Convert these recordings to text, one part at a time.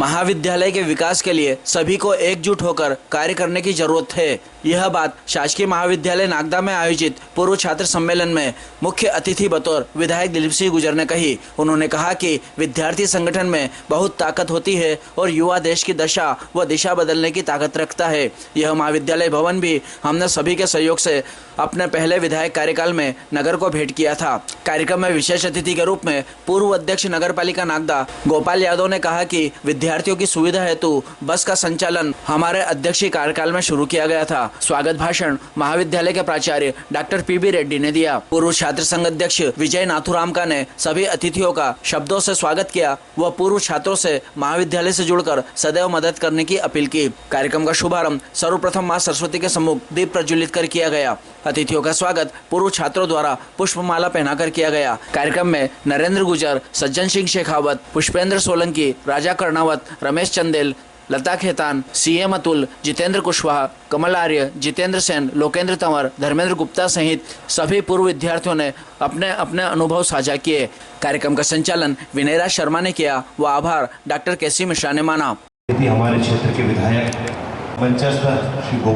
महाविद्यालय के विकास के लिए सभी को एकजुट होकर कार्य करने की जरूरत है। यह बात शासकीय महाविद्यालय नागदा में आयोजित पूर्व छात्र सम्मेलन में मुख्य अतिथि बतौर विधायक दिलीप सिंह गुर्जर ने कही। उन्होंने कहा कि विद्यार्थी संगठन में बहुत ताकत होती है और युवा देश की दशा व दिशा बदलने की ताकत रखता है। यह महाविद्यालय भवन भी हमने सभी के सहयोग से अपने पहले विधायक कार्यकाल में नगर को भेंट किया था। कार्यक्रम में विशेष अतिथि के रूप में पूर्व अध्यक्ष नगर पालिका नागदा गोपाल यादव ने कहा कि विद्यार्थियों की सुविधा हेतु बस का संचालन हमारे अध्यक्षीय कार्यकाल में शुरू किया गया था। स्वागत भाषण महाविद्यालय के प्राचार्य डॉक्टर पीबी रेड्डी ने दिया। पूर्व छात्र संघ अध्यक्ष विजय नाथुरामका ने सभी अतिथियों का शब्दों से स्वागत किया व पूर्व छात्रों से महाविद्यालय से जुड़कर सदैव मदद करने की अपील की। कार्यक्रम का शुभारंभ सर्वप्रथम मां सरस्वती के सम्मुख दीप प्रज्वलित कर किया गया। अतिथियों का स्वागत पूर्व छात्रों द्वारा पुष्पमाला पहनाकर किया गया। कार्यक्रम में नरेंद्र गुर्जर, सज्जन सिंह शेखावत, पुष्पेंद्र सोलंकी, राजा कर्णावत, रमेश चंदेल, लता खेतान, सीएम अतुल, जितेंद्र कुशवाहा, कमल आर्य, जितेंद्र सेन, लोकेंद्र तंवर, धर्मेंद्र गुप्ता सहित सभी पूर्व विद्यार्थियों ने अपने अपने अनुभव साझा किए। कार्यक्रम का संचालन विनयराज शर्मा ने किया व आभार डॉक्टर केसी मिश्रा ने माना। हमारे क्षेत्र के विधायक मंचस्थ श्री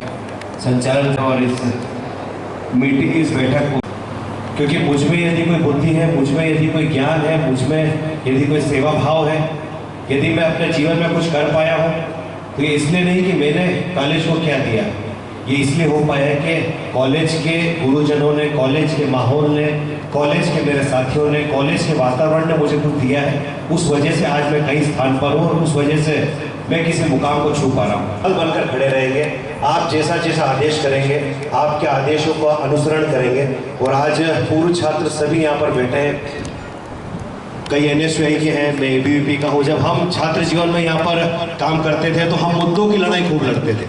संचालन और इस मीटिंग की इस बैठक को, क्योंकि मुझ में यदि कोई बुद्धि है, मुझ में यदि कोई ज्ञान है, मुझ में यदि कोई सेवा भाव है, यदि मैं अपने जीवन में कुछ कर पाया हूँ तो ये इसलिए नहीं कि मैंने कॉलेज को क्या दिया, ये इसलिए हो पाया है कि कॉलेज के गुरुजनों ने, कॉलेज के माहौल ने, कॉलेज के मेरे साथियों ने, कॉलेज के वातावरण ने मुझे कुछ दिया है। उस वजह से आज मैं कई स्थान पर हूँ और उस वजह से मैं किसी मुकाम को छू पा रहा हूँ। फल बनकर खड़े रहेंगे, आप जैसा जैसा आदेश करेंगे, आपके आदेशों का अनुसरण करेंगे। और आज पूर्व छात्र सभी यहाँ पर बैठे हैं, कई NSUI के हैं, मैं ABVP का हूँ। जब हम छात्र जीवन में यहाँ पर काम करते थे तो हम मुद्दों की लड़ाई खूब लड़ते थे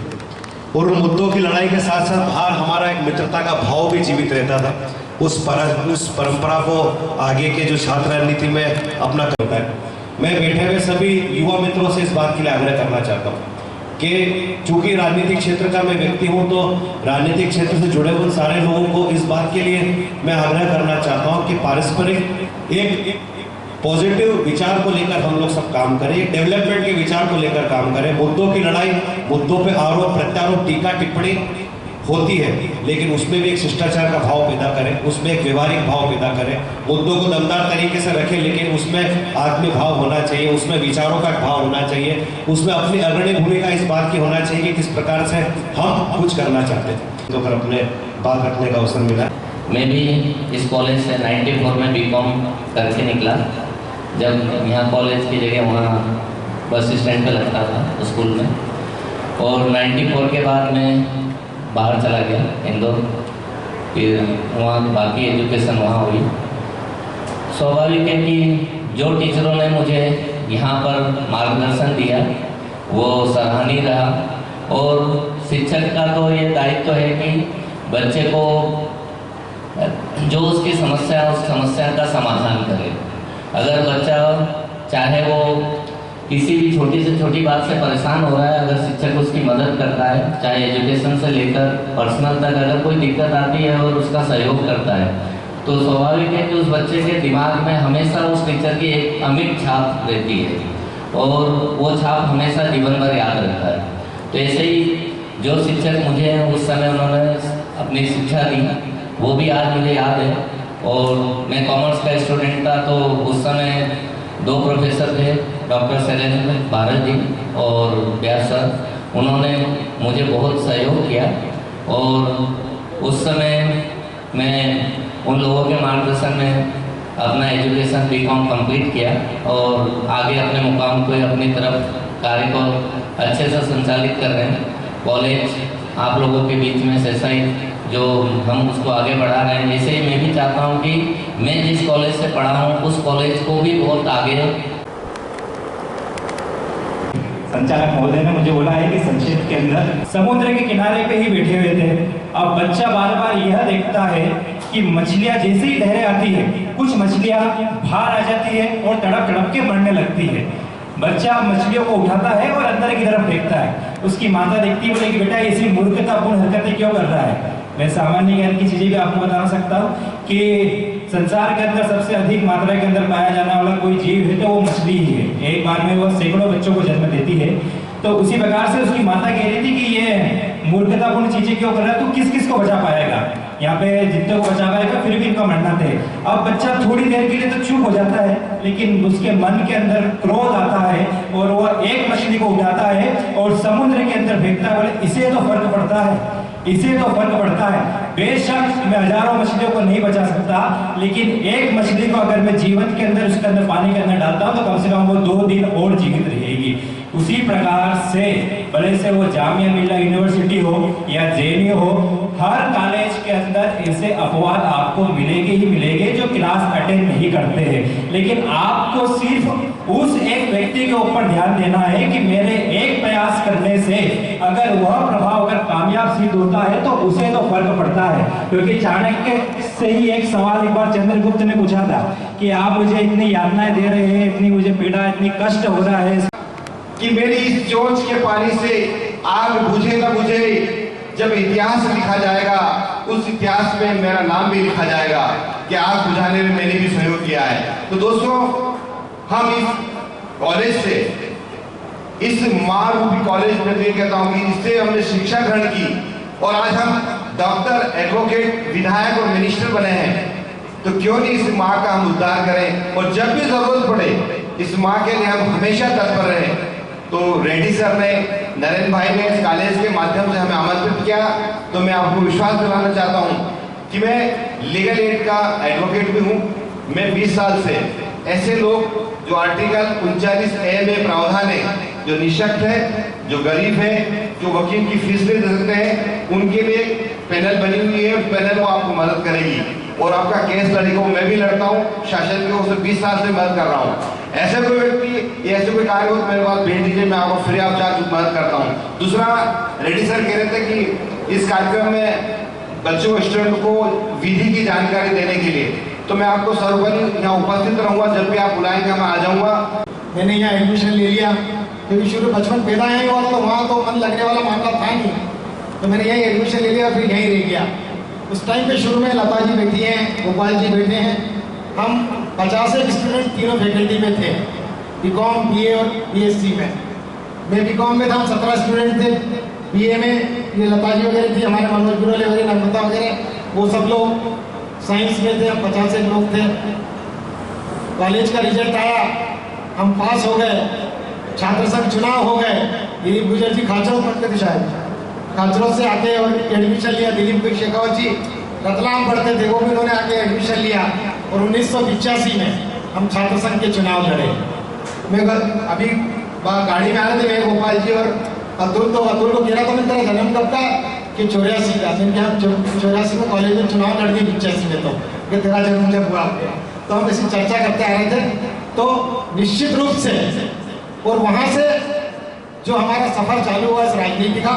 और उन मुद्दों की लड़ाई के साथ साथ बाहर हमारा एक मित्रता का भाव भी जीवित रहता था। उस परंपरा को आगे के जो छात्र राजनीति में अपना करता है। मैं बैठे हुए सभी युवा मित्रों से इस बात के लिए आग्रह करना चाहता हूँ कि चूंकि राजनीतिक क्षेत्र का मैं व्यक्ति हूँ तो राजनीतिक क्षेत्र से जुड़े हुए सारे लोगों को इस बात के लिए मैं आग्रह करना चाहता हूँ कि पारस्परिक एक पॉजिटिव विचार को लेकर हम लोग सब काम करें, डेवलपमेंट के विचार को लेकर काम करें। मुद्दों की लड़ाई, मुद्दों पे आरोप प्रत्यारोप, टीका टिप्पणी होती है, लेकिन उसमें भी एक शिष्टाचार का भाव पैदा करें, उसमें एक व्यवहारिक भाव पैदा करें। मुद्दों को दमदार तरीके से रखें, लेकिन उसमें आत्मीय भाव होना चाहिए, उसमें विचारों का भाव होना चाहिए, उसमें अपनी अग्रणी भूमिका इस बात की होना चाहिए कि किस प्रकार से हम कुछ करना चाहते थे। तो फिर अपने बात रखने का अवसर मिला। मैं भी इस कॉलेज से 94 में BCom करके निकला। जब यहाँ कॉलेज की जगह वहाँ बस स्टैंड पे लगता था स्कूल में, और 94 के बाद मैं बाहर चला गया इंदौर, फिर वहाँ बाकी एजुकेशन वहाँ हुई। स्वाभाविक है कि जो टीचरों ने मुझे यहाँ पर मार्गदर्शन दिया वो सराहनीय रहा। और शिक्षक का तो ये दायित्व है कि बच्चे को जो उसकी समस्या है उस समस्या का समाधान करे। अगर बच्चा चाहे वो किसी भी छोटी से छोटी बात से परेशान हो रहा है, अगर शिक्षक उसकी मदद करता है, चाहे एजुकेशन से लेकर पर्सनल तक, अगर कोई दिक्कत आती है और उसका सहयोग करता है, तो स्वाभाविक है कि उस बच्चे के दिमाग में हमेशा उस टीचर की एक अमिट छाप रहती है और वो छाप हमेशा जीवन भर याद रहता है। तो ऐसे ही जो शिक्षक मुझे उस समय उन्होंने अपनी शिक्षा दी वो भी आज मुझे याद है। और मैं कॉमर्स का स्टूडेंट था तो उस समय 2 प्रोफेसर थे, डॉक्टर शैलेंद्र भारत जी और व्यास सर। उन्होंने मुझे बहुत सहयोग किया और उस समय मैं उन लोगों के मार्गदर्शन में अपना एजुकेशन BCom कंप्लीट किया और आगे अपने मुकाम को अपनी तरफ कार्य को अच्छे से संचालित कर रहे हैं। कॉलेज आप लोगों के बीच में ऐसा ही जो हम उसको आगे बढ़ा रहे हैं, ऐसे ही मैं भी चाहता हूँ कि मैं जिस कॉलेज से पढ़ा हूँ उस कॉलेज को भी बहुत आगे। संचालक महोदय ने मुझे बोला है कि संक्षेप के अंदर समुद्र के किनारे पे ही बैठे हुए थे। अब बच्चा बार बार यह देखता है कि मछलियां जैसे ही लहरें आती है, कुछ मछलियां बाहर आ जाती है और तड़प तड़प के मरने लगती है। बच्चा मछलियों को उठाता है और अंदर की तरफ फेंकता है। उसकी माता देखती है, बोले कि बेटा ऐसी मूर्खतापूर्ण हरकतें क्यों कर रहा है। मैं सामान्य ज्ञान की चीजें भी आपको बता सकता हूँ कि संसार के अंदर सबसे अधिक मात्रा के अंदर पाया जाने वाला कोई जीव है तो वो मछली ही है। एक बार में वो सैकड़ों बच्चों को जन्म देती है। तो उसी प्रकार से उसकी माता कह रही थी कि ये मूर्खतापूर्ण चीजें क्यों कर रहा है, तू किस किस को बचा पाएगा, यहाँ पे जितने को बचा पाएगा फिर भी इनका मरना थे। अब बच्चा थोड़ी देर के लिए तो चुप हो जाता है, लेकिन उसके मन के अंदर क्रोध आता है और वो एक मछली को उठाता है और समुद्र के अंदर फेंकता है। बोले इसे तो फर्क पड़ता है, इसे तो फर्क पड़ता है। बेशक मैं हजारों मछलियों को नहीं बचा सकता, लेकिन एक मछली को अगर मैं जीवन के अंदर उसके अंदर पानी के अंदर डालता हूँ तो कम से कम वो 2 दिन और जीवित रहेगी। उसी प्रकार से भले से वो जामिया मिल्ला यूनिवर्सिटी हो या जेएनयू हो, हर कॉलेज के अंदर ऐसे अपवाद आपको मिलेंगे ही मिलेंगे जो क्लास अटेंड नहीं करते हैं। लेकिन आपको सिर्फ उस एक व्यक्ति के ऊपर ध्यान देना है कि मेरे एक प्रयास करने से अगर वह प्रभाव अगर कामयाब सिद्ध होता है तो उसे तो फर्क पड़ता है। क्योंकि चाणक्य से ही एक सवाल एक बार चंद्रगुप्त ने पूछा था कि आप मुझे इतनी यातनाएं दे रहे हैं, इतनी मुझे पीड़ा, इतनी कष्ट हो रहा है कि मेरी इस चोंच के पानी से आग बुझे न बुझे, जब इतिहास लिखा जाएगा उस इतिहास में मेरा नाम भी लिखा जाएगा कि आग बुझाने में मैंने भी सहयोग किया है। तो दोस्तों, हम इस कॉलेज से, इस माँ रूपी कॉलेज में मैं कहता हूँ कि इससे हमने शिक्षा ग्रहण की और आज हम डॉक्टर, एडवोकेट, विधायक और मिनिस्टर बने हैं। तो क्यों नहीं इस माँ का हम उद्धार करें और जब भी जरूरत पड़े इस माँ के लिए हम हमेशा तत्पर रहें। तो रेड्डी सर ने, नरेंद्र भाई ने इस कॉलेज के माध्यम से हमें आमंत्रित किया, तो मैं आपको विश्वास दिलाना चाहता हूं कि मैं लीगल एड का एडवोकेट भी हूं। मैं 20 साल से ऐसे लोग जो आर्टिकल 39A में प्रावधान है, जो निःशक्त है, जो गरीब है, जो वकील की फीस नहीं दे सकते हैं, उनके लिए पैनल बनी हुई है। उस पैनल को आपको मदद करेगी और आपका केस लड़ेगा। मैं भी लड़ता हूँ, शासन की ओर से 20 साल से मदद कर रहा हूँ। ऐसे कोई व्यक्ति, ऐसे कोई कार्य हो तो मेरे पास भेज दीजिए, मैं आपको फ्री ऑफ चार्ज मदद करता हूँ। दूसरा, रेड्डी सर कह रहे थे कि इस कार्यक्रम में बच्चों, स्टूडेंट को विधि की जानकारी देने के लिए, तो मैं आपको सर्वपरि यहाँ उपस्थित रहूंगा। जब भी आप बुलाएंगे मैं आ जाऊंगा। मैंने यहाँ एडमिशन ले लिया क्योंकि शुरू बचपन पैदा यहीं हुआ तो वहाँ तो मन लगने वाला मामला था नहीं, तो मैंने यहीं एडमिशन ले लिया, फिर यहीं रह गया। उस टाइम पे शुरू में लता जी बैठी हैं, गोपाल जी बैठे हैं, हम 50 स्टूडेंट तीनों फैकल्टी में थे, बीकॉम, बीए और बीएससी में। मैं बीकॉम में था, हम 17 स्टूडेंट थे। बीए में ये लता जी वगैरह थी, हमारे मनोज गुरोले वगैरह, नर्मदा वगैरह, वो सब लोग साइंस में थे। हम 50 लोग थे। कॉलेज का रिजल्ट आया, हम पास हो गए, छात्र संघ चुनाव हो गए। दिलीप गुजर जी खाचरों पढ़ते थे, शायद खाचरों से आके और एडमिशन लिया। दिलीप शेखावत जी रतलाम पढ़ते थे, वो भी उन्होंने आके एडमिशन लिया और 1985 में हम छात्र संघ के चुनाव लड़े। मैं अभी गाड़ी में आ रहे थे, मैं, गोपाल जी और अतुल, तो अतुल को कह रहा था मैं तेरा जन्म कब का, कि 84 का। मैंने कहा 84 में कॉलेज में चुनाव लड़ गए, 85 में, तो कि तेरा जन्म जब हुआ। तो हम ऐसी चर्चा करते आ रहे थे। तो निश्चित रूप से, और वहाँ से जो हमारा सफर चालू हुआ इस राजनीति का,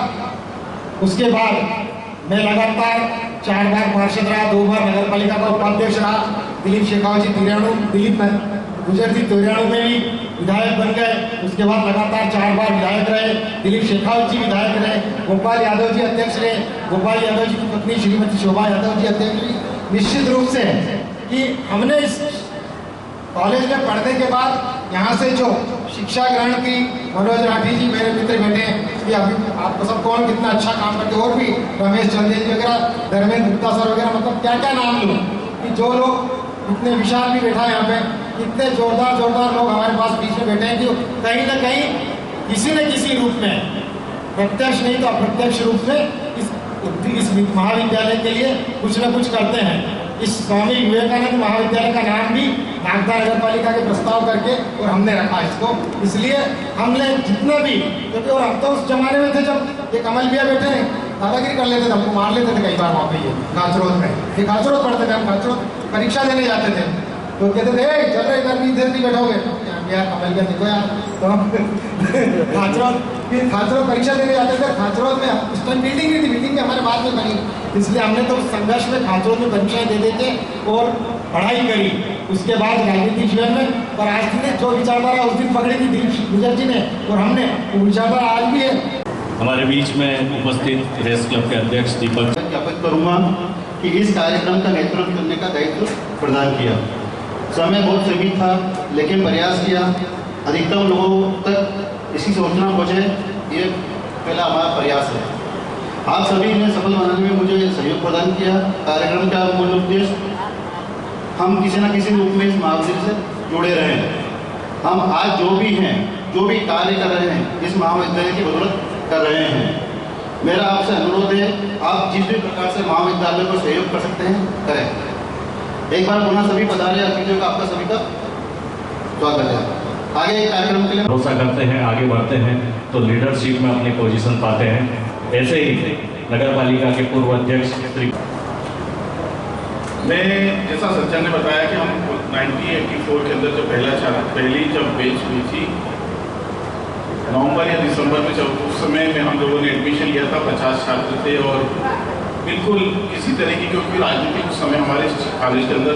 उसके बाद मैं लगातार 4 बार पार्षद रहा, 2 बार नगर पालिका का उपाध्यक्ष रहा। दिलीप शेखावत जी तिराणु, दिलीप गुजर जी तिराणु में भी विधायक बन गए। उसके बाद लगातार 4 बार विधायक रहे। दिलीप शेखावत जी विधायक रहे, गोपाल यादव जी अध्यक्ष रहे, गोपाल यादव जी की पत्नी श्रीमती शोभा यादव जी अध्यक्ष रही। निश्चित रूप से कि हमने इस कॉलेज में पढ़ने के बाद यहाँ से जो शिक्षा ग्रहण की, मनोज राठी जी मेरे मित्र बैठे हैं कि अभी आपको सब कौन कितना अच्छा काम करते, और भी रमेश चंदेल जी वगैरह, धर्मेंद्र गुप्ता सर वगैरह, मतलब क्या क्या नाम लूँ कि जो लोग, इतने विशाल भी बैठा है यहाँ पे, इतने जोरदार लोग हमारे पास बीच में बैठे हैं कि कहीं ना कहीं किसी न किसी रूप में, प्रत्यक्ष नहीं तो अप्रत्यक्ष रूप में इस महाविद्यालय के लिए कुछ न कुछ करते हैं। इस स्वामी विवेकानंद महाविद्यालय का नाम भी नागदा नगर पालिका के प्रस्ताव करके और हमने रखा इसको। इसलिए हमने जितना भी, क्योंकि और अब तो उस जमाने में थे जब ये कमल भैया बैठे हैं, दादागिरी कर लेते थे, हमको मार लेते थे कई बार वहाँ पे। ये खाचरोद में, ये खाचरोद पढ़ते थे, हम खाचरोद परीक्षा देने जाते थे, तो कहते थे चल रहे इधर नहीं बैठोगे यार, कमल भैया देखो यार। तो हम खाचरोद परीक्षा देने जाते थे। खाचरोद में उस टाइम बिल्डिंग नहीं थी, बिल्डिंग भी हमारे बाद में बनी, इसलिए हमने तो संघर्ष में खाचरोद में परीक्षाएं दे देते और पढ़ाई करी। उसके बाद राजनीतिक जीवन में, और आज ने जो विचारधारा उस दिन पकड़ी थी दिलीप गुजर जी ने और हमने, वो विचारधारा आज भी है। हमारे बीच में उपस्थित प्रेस क्लब के अध्यक्ष दीपक, ज्ञापित करूंगा कि इस कार्यक्रम का नेतृत्व करने का दायित्व प्रदान किया। समय बहुत सीमित था, लेकिन प्रयास किया अधिकतम लोगों तक इसकी सूचना पहुँचे, ये पहला हमारा प्रयास है। आप सभी ने सफल बनाने में मुझे सहयोग प्रदान किया। कार्यक्रम का मूल उद्देश्य हम किसी न किसी रूप में इस महाविद्यालय से जुड़े रहें। हम आज जो भी हैं, जो भी कार्य कर रहे हैं, इस महाविद्यालय की बदौलत कर रहे हैं। मेरा आपसे अनुरोध है, आप जिस भी प्रकार से महाविद्यालय को सहयोग कर सकते हैं करें। एक बार पुनः सभी पधारे अतिथियों का आपका सभी का स्वागत है। आगे कार्यक्रम के लिए भरोसा करते हैं, आगे बढ़ते हैं तो लीडरशिप में अपनी पोजीशन पाते हैं। ऐसे ही नगर पालिका के पूर्व अध्यक्ष श्री मैं जैसा सज्जन ने बताया कि हम 1984 के अंदर जो पहली जब बेंच हुई थी नवंबर या दिसंबर में, जब उस समय में हम लोगों ने एडमिशन लिया था, 50 छात्र थे और बिल्कुल किसी तरह की क्योंकि राजनीति उस समय हमारे कॉलेज के अंदर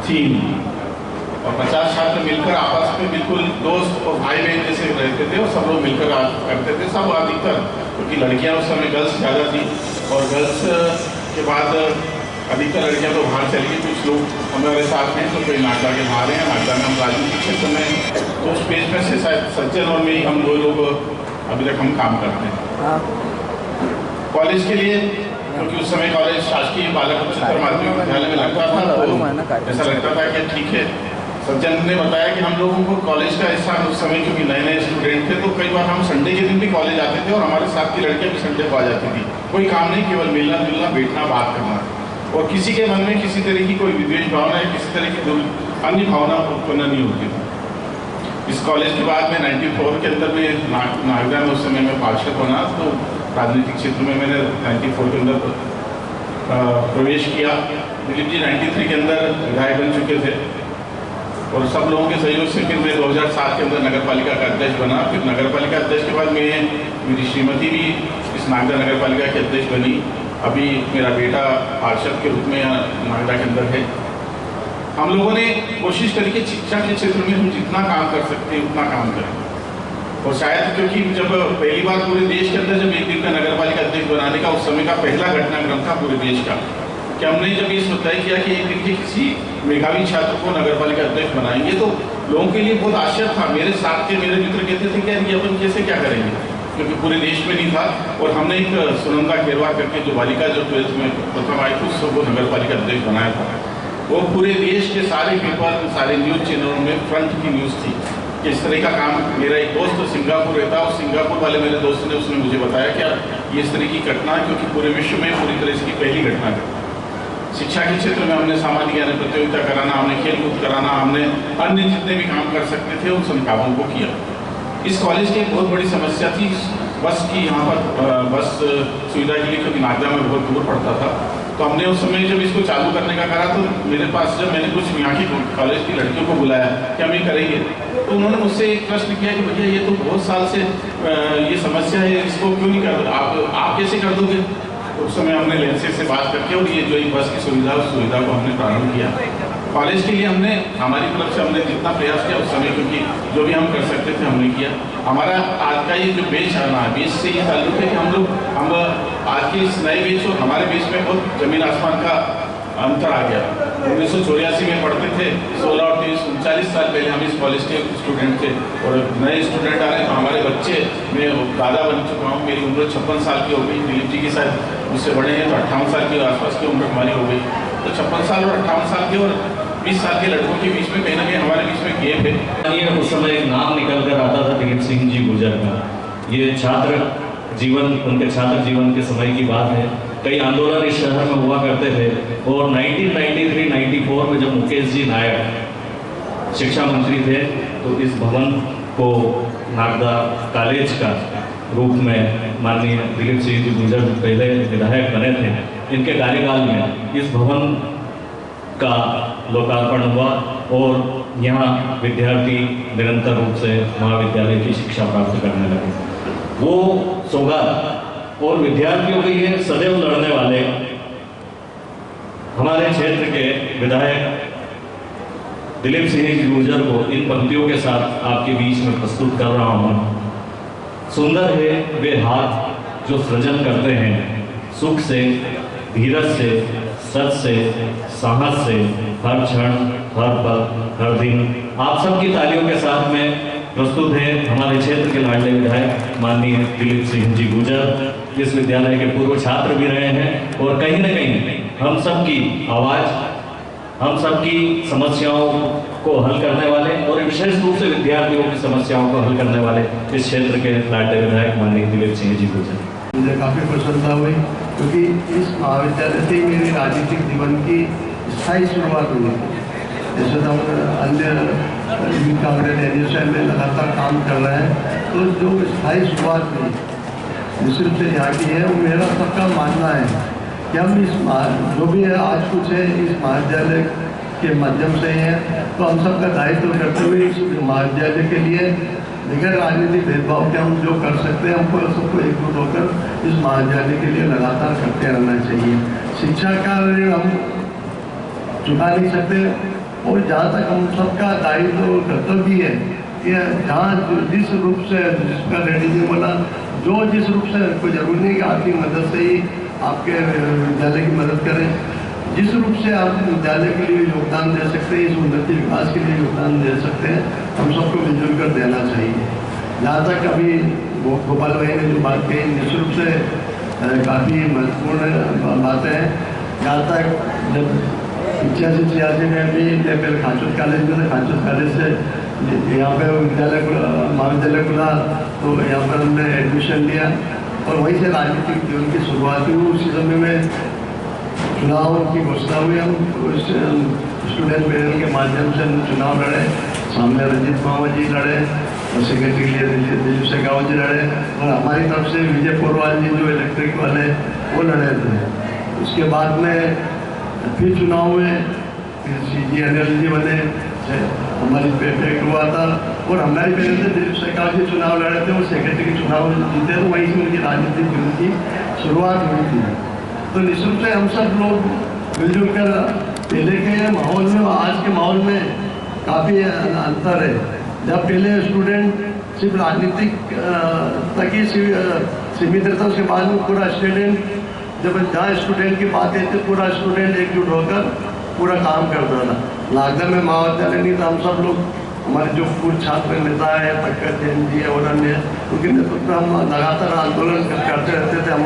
थी और 50 छात्र मिलकर आपस में बिल्कुल दोस्त और भाई बहन जैसे रहते थे और सब लोग मिलकर करते थे। सब अधिकतर क्योंकि लड़कियाँ उस समय गर्ल्स ज़्यादा थी और गर्ल्स के बाद अधिकतर लड़कियां तो बाहर चली गई। कुछ लोग हमारे साथ हैं, तो कोई नागदा के बाहर हैं। नागदा में हम राजनीतिक क्षेत्र में तो उस पेज में से शायद सज्जन और मैं हम दो लोग अभी तक हम काम करते हैं। कॉलेज के लिए क्योंकि उस समय कॉलेज शासकीय बालक उच्चतर माध्यमिक विद्यालय में लगता था, तो ऐसा लगता था कि ठीक है। सज्जन ने बताया कि हम लोगों को कॉलेज का ऐसा उस समय क्योंकि नए नए स्टूडेंट थे, तो कई बार हम संडे के दिन भी कॉलेज आते थे और हमारे साथ की लड़कियाँ भी संडे को आ जाती थी। कोई काम नहीं, केवल मिलना जुलना, बैठना, बात करना और किसी के मन में किसी तरह की कोई विद्वेष भावना या किसी तरह की अन्य भावना उत्पन्न नहीं होती थी। इस कॉलेज के बाद में 94 के अंदर में नागदा में उस समय में पार्षद बना, तो राजनीतिक क्षेत्र में मैंने 94 के अंदर प्रवेश किया। दिलीप जी 93 के अंदर विधायक बन चुके थे और सब लोगों के सहयोग से फिर मैं 2007 के अंदर नगर पालिका का अध्यक्ष बना। फिर नगर पालिका अध्यक्ष के बाद मेरी श्रीमती भी इस नागदा नगर पालिका की अध्यक्ष बनी। अभी मेरा बेटा पार्षद के रूप में नागदा के अंदर है। हम लोगों ने कोशिश करी कि शिक्षा के क्षेत्र में हम जितना काम कर सकते हैं उतना काम करें और शायद क्योंकि जब पहली बार पूरे देश के अंदर जब एक दिन का नगर पालिका अध्यक्ष बनाने का उस समय का पहला घटनाक्रम था पूरे देश का कि हमने जब ये तय किया कि एक दिन के किसी मेधावी छात्र को नगर पालिका अध्यक्ष बनाएंगे, तो लोगों के लिए बहुत आश्चर्य था। मेरे साथ के मेरे मित्र कहते थे कि यार ये अपन कैसे क्या करेंगे, क्योंकि पूरे देश में नहीं था। और हमने एक सुनंदा खेरवार करके जो बालिका जो 12th में प्रथम आई थी उसको नगर पालिका अध्यक्ष बनाया था। वो पूरे देश के सारे पेपर, सारे न्यूज़ चैनलों में फ्रंट की न्यूज़ थी कि इस तरह का काम। मेरा एक दोस्त सिंगापुर रहता है और सिंगापुर वाले मेरे दोस्त ने उसने मुझे बताया कि ये इस तरह की घटना, क्योंकि पूरे विश्व में पूरी तरह इसकी पहली घटना है। शिक्षा के क्षेत्र में हमने सामाजिक ज्ञान प्रतियोगिता कराना, हमने खेलकूद कराना, हमने अन्य जितने भी काम कर सकते थे उन सभी कामों को किया। इस कॉलेज की एक बहुत बड़ी समस्या थी बस की, यहाँ पर बस सुविधा के लिए, क्योंकि नागदा में बहुत दूर पड़ता था। तो हमने उस समय जब इसको चालू करने का करा, तो मेरे पास जब मैंने कुछ यहाँ की कॉलेज की लड़कियों को बुलाया कि हम ये करेंगे, तो उन्होंने मुझसे एक प्रश्न किया कि भैया ये तो बहुत साल से ये समस्या है, इसको क्यों नहीं कर, आप कैसे कर दोगे। तो उस समय हमने लेंसे से बात करके और ये जो बस की सुविधा उस सुविधा को हमने प्रारंभ किया। कॉलेज के लिए हमने हमारी तरफ से हमने जितना प्रयास किया उस समय, क्योंकि जो भी हम कर सकते थे हमने किया। हमारा आज का ये जो बेच आना है, बेच से ये ताल्लुक है कि हम आज के इस नए बेच और हमारे बेच में बहुत जमीन आसमान का अंतर आ गया। 1984 में पढ़ते थे, 16 और 39 साल पहले हम इस कॉलेज के स्टूडेंट थे और नए स्टूडेंट आ रहे हैं। तो हमारे बच्चे, मैं दादा बन चुका हूँ, मेरी उम्र 56 साल की हो गई। दिलीप जी की शायद मुझसे बड़े हैं, तो 58 साल के आसपास की उम्र हमारी हो गई। तो 56 साल और 58 साल के और 20 साल के लड़कों के बीच में कहीं ना कहीं हमारे बीच में गैप है। उस समय एक नाम निकल कर आता था दिलीप सिंह जी गुर्जर का। ये छात्र जीवन, उनके छात्र जीवन के समय की बात है। कई आंदोलन इस शहर में हुआ करते थे और 1993-94 में जब मुकेश जी नायक शिक्षा मंत्री थे, तो इस भवन को नागदा कॉलेज का रूप में माननीय दिलीप सिंह जी गुर्जर पहले विधायक बने थे, इनके कार्यकाल में इस भवन का लोकार्पण हुआ और यहाँ विद्यार्थी निरंतर रूप से महाविद्यालय की शिक्षा प्राप्त करने लगे। वो सौगात और विद्यार्थियों के लिए सदैव लड़ने वाले हमारे क्षेत्र के विधायक दिलीप सिंह जी गुर्जर को इन पंक्तियों के साथ आपके बीच में प्रस्तुत कर रहा हूँ। सुंदर है वे हाथ जो सृजन करते हैं, सुख से, धीरज से, सच से, साहस से, हर क्षण, हर पल, हर दिन आप सबकी तालियों के साथ में प्रस्तुत है हमारे क्षेत्र के लाडले विधायक माननीय दिलीप सिंह जी गुर्जर। इस विद्यालय के पूर्व छात्र भी रहे हैं और कहीं न कहीं हम सबकी आवाज़, हम सबकी समस्याओं को हल करने वाले और विशेष रूप से विद्यार्थियों की समस्याओं को हल करने वाले इस क्षेत्र के लाडले विधायक माननीय दिलीप सिंह जी गुर्जर। मुझे काफ़ी प्रसन्नता हुई क्योंकि इस महाविद्यालय से मेरी राजनीतिक जीवन की स्थायी शुरुआत हुई। जैसे तो हम अन्य यूथ कांग्रेस एजेंसी में लगातार काम कर रहे हैं, तो जो स्थायी शुरुआत हुई निश्चित से यहाँ की है, वो मेरा सबका मानना है कि हम इस जो भी है आज कुछ है इस महाविद्यालय के माध्यम से है, तो हम सबका दायित्व करते हुए इस महाविद्यालय के लिए बगैर राजनीतिक भेदभाव के हम जो कर सकते हैं हमको सबको एकजुट होकर इस महाविद्यालय के लिए लगातार करते रहना चाहिए। शिक्षा का ऋण हम चुका नहीं सकते और जहाँ तक हम सबका दायित्व और कर्तव्य है कि जहाँ जिस रूप से जिसका रेड्डी जी बोला, जो जिस रूप से कोई जरूरी नहीं कि आर्थिक मदद से ही आपके विद्यालय की मदद करें, जिस रूप से आप विद्यालय के लिए योगदान दे सकते हैं, इस उन्नति विकास के लिए योगदान दे सकते हैं, हम सबको मिलजुल कर देना चाहिए। जहाँ तक अभी गोपाल भाई ने जो बात कही निश्चित रूप से काफ़ी महत्वपूर्ण बातें हैं। जहाँ तक जब 85-86 में भी पहले खांचोत कॉलेज में था, खांचोत कॉलेज से यहाँ पे विद्यालय महाविद्यालय खुला तो यहाँ पर हमने एडमिशन लिया और वहीं से राजनीतिक जीवन की शुरुआत हुई। उसी समय में चुनाव की घोषणा हुई, हम स्टूडेंट पैनल के माध्यम से चुनाव लड़े, सामने रंजीत मामा जी लड़े और सेक्रेटरी के लिए दिलीप शेखावत जी लड़े और हमारी तरफ से विजय पोरवाल जी जो इलेक्ट्रिक वाले वो लड़े थे। उसके बाद में फिर चुनाव में CG अनिल जी बने, हमारी पेट हुआ था और हमारी पैनल से दिलीप शेखावत जी चुनाव लड़े थे और सेक्रेटरी के चुनाव जीते, तो वहीं से उनकी राजनीतिक जीवन की शुरुआत हुई थी। तो निश्चित से हम सब लोग मिलजुल कर पहले के माहौल में और आज के माहौल में काफ़ी अंतर है। जब पहले स्टूडेंट सिर्फ राजनीतिक तक ही सीमित रहता, उसके बाद में पूरा स्टूडेंट जब जहाँ स्टूडेंट की बात है तो पूरा स्टूडेंट एकजुट होकर पूरा काम करता था। नागदा में महाविद्यालय नहीं था, हम सब लोग हमारे जो पूर्व छात्र नेता है तक्कर जैन जी और अन्य उनके नेतृत्व में हम लगातार आंदोलन करते रहते थे। हम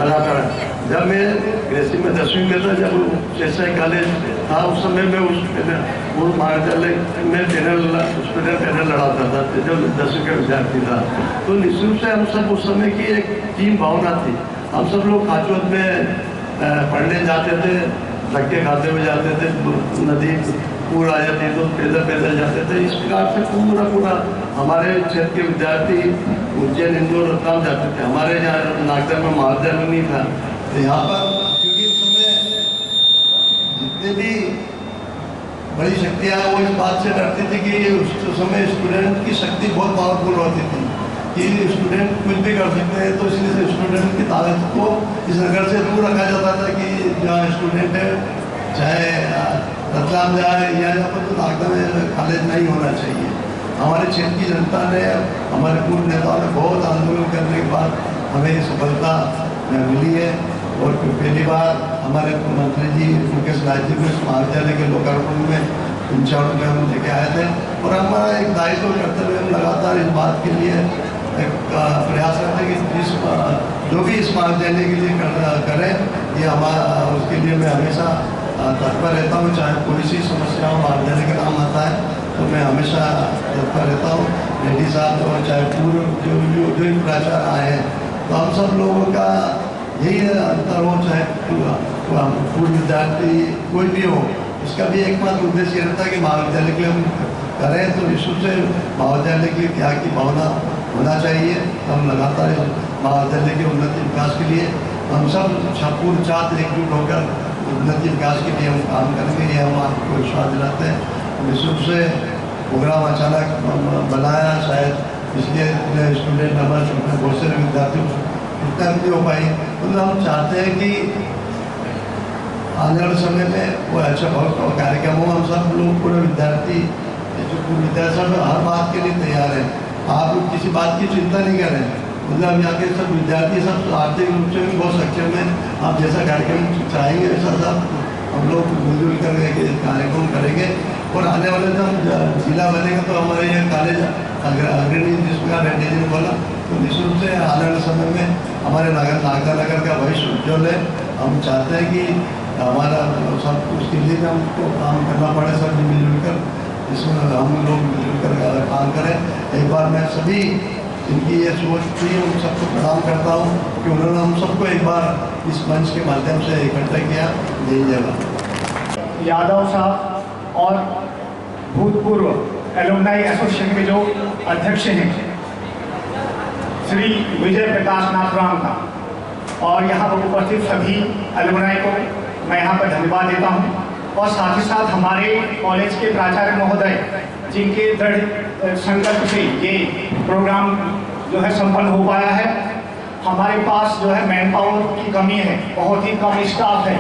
लगातार जब मैं ग्रेसी में 10वीं में था, जब शेषाई कॉलेज था उस समय में उस महाविद्यालय में स्टूडेंट पैनल लड़ाता था जब 10वीं का विद्यार्थी था। तो निश्चित से हम सब उस समय की एक टीम भावना थी। हम सब लोग खाचोत में पढ़ने जाते थे, धक्के खाते हुए जाते थे, नदी पूर आ जाती तो पैदल जाते थे। इस प्रकार से पूरा हमारे क्षेत्र के विद्यार्थी उज्जैन इंदौर रतलाम जाते थे। हमारे यहाँ नागदा में महाविद्यालय नहीं था, तो यहाँ पर क्योंकि उस समय जितने भी बड़ी शक्तियाँ वो इस बात से डरती थी कि उस समय स्टूडेंट की शक्ति बहुत पावरफुल होती थी कि स्टूडेंट कुछ भी कर सकते हैं, तो इसलिए स्टूडेंट की ताकत को इस नगर से दूर रखा जाता था कि जहाँ स्टूडेंट है चाहे रतलाम जाए या यहाँ पर तो नागदा में कॉलेज नहीं होना चाहिए। हमारे क्षेत्र की जनता ने, हमारे पूर्व नेताओं ने बहुत आंदोलन करने के बाद हमें सफलता मिली है और पहली बार हमारे मंत्री जी मुकेश लाल जी को इस महाविद्यालय के लोकार्पण में 55 में हम लेके आए थे और हमारा एक दायित्व करते हुए हम लगातार इस बात के लिए एक प्रयास करते हैं कि जो भी इस महाविद्यालय के लिए करें ये हमारा उसके लिए मैं हमेशा तत्पर रहता हूँ। चाहे कोई सी समस्या हो महाविद्यालय का नाम आता है तो मैं हमेशा तत्पर रहता हूँ। रेड्डी साहब और चाहे पूर्व जो भी प्राचार्य आए हैं, तो हम सब लोगों का यही अंतर हो, चाहे पूर्व विद्यार्थी कोई भी हो, इसका भी एकमात्र उद्देश्य रहता है कि महाविद्यालय के लिए हम करें तो निश्चित से महाविद्यालय के त्याग की भावना होना चाहिए। हम लगातार महाविद्यालय के उन्नति विकास के लिए हम सब पूर्व छात्र एकजुट होकर उन्नति विकास के लिए हम काम करेंगे, ये हम आपको विश्वास दिलाते हैं। निश्चित से प्रोग्राम अचानक बनाया, शायद इसलिए स्टूडेंट नंबर बहुत से विद्यार्थी उतना नहीं हो पाई, तो हम चाहते हैं कि आने वाले समय में वो अच्छा बहुत कार्यक्रम हो। हम सब लोग पूरे विद्यार्थी जो पूर्व विद्यार्थी सब हर बात के लिए तैयार है। आप लोग किसी बात की चिंता नहीं करें, मतलब यहाँ के सब विद्यार्थी सब आर्थिक रूप से भी बहुत सक्षम है। आप जैसा कार्यक्रम चाहेंगे वैसा सब हम लोग मिलजुल कर एक कार्यक्रम करेंगे और आने वाले जब जिला बनेगा तो हमारे ये कॉलेज अग्रणी जिस प्रकार रेड्डी जी ने बोला तो निश्चित रूप से आने वाले समय में हमारे नागदा का भविष्य उज्ज्वल है। हम चाहते हैं कि हमारा सब उसके लिए भी हमको काम करना पड़े, सब मिलजुल कर इसमें हम लोग मिलजुल कर काम करें। एक बार मैं सभी इनकी ये सोच थी उन सबको प्रणाम करता हूँ कि उन्होंने हम सबको एक बार इस मंच के माध्यम से इकट्ठा किया। जय जवान। यादव साहब और भूतपूर्व एलुमनाई एसोसिएशन के जो अध्यक्ष हैं श्री विजय प्रकाश नाथराम का और यहाँ पर उपस्थित सभी एलुमनाई को मैं यहाँ पर धन्यवाद देता हूँ और साथ ही साथ हमारे कॉलेज के प्राचार्य महोदय जिनके दृढ़ संकल्प से ये प्रोग्राम जो है संपन्न हो पाया है। हमारे पास जो है मैन पावर की कमी है, बहुत ही कम स्टाफ है,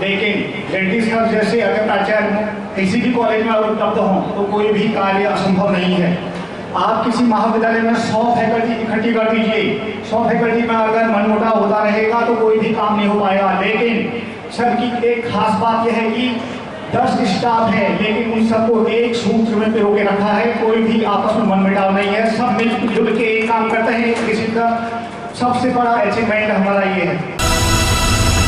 लेकिन रेड्डी सर जैसे अगर प्राचार्य किसी भी कॉलेज में उपलब्ध हों तो कोई भी कार्य असंभव नहीं है। आप किसी महाविद्यालय में 100 फैकल्टी इकट्ठी कर दीजिए, 100 फैकल्टी में अगर मनमुटाव होता रहेगा तो कोई भी काम नहीं हो पाएगा। लेकिन सर की एक खास बात यह है कि 10 स्टाफ है लेकिन उन सबको एक सूत्र में पिरो के रखा है, कोई भी आपस में मनमुटाव नहीं है, सब मिलजुल के एक काम करते हैं। किसी का सबसे बड़ा अचीवमेंट हमारा ये है।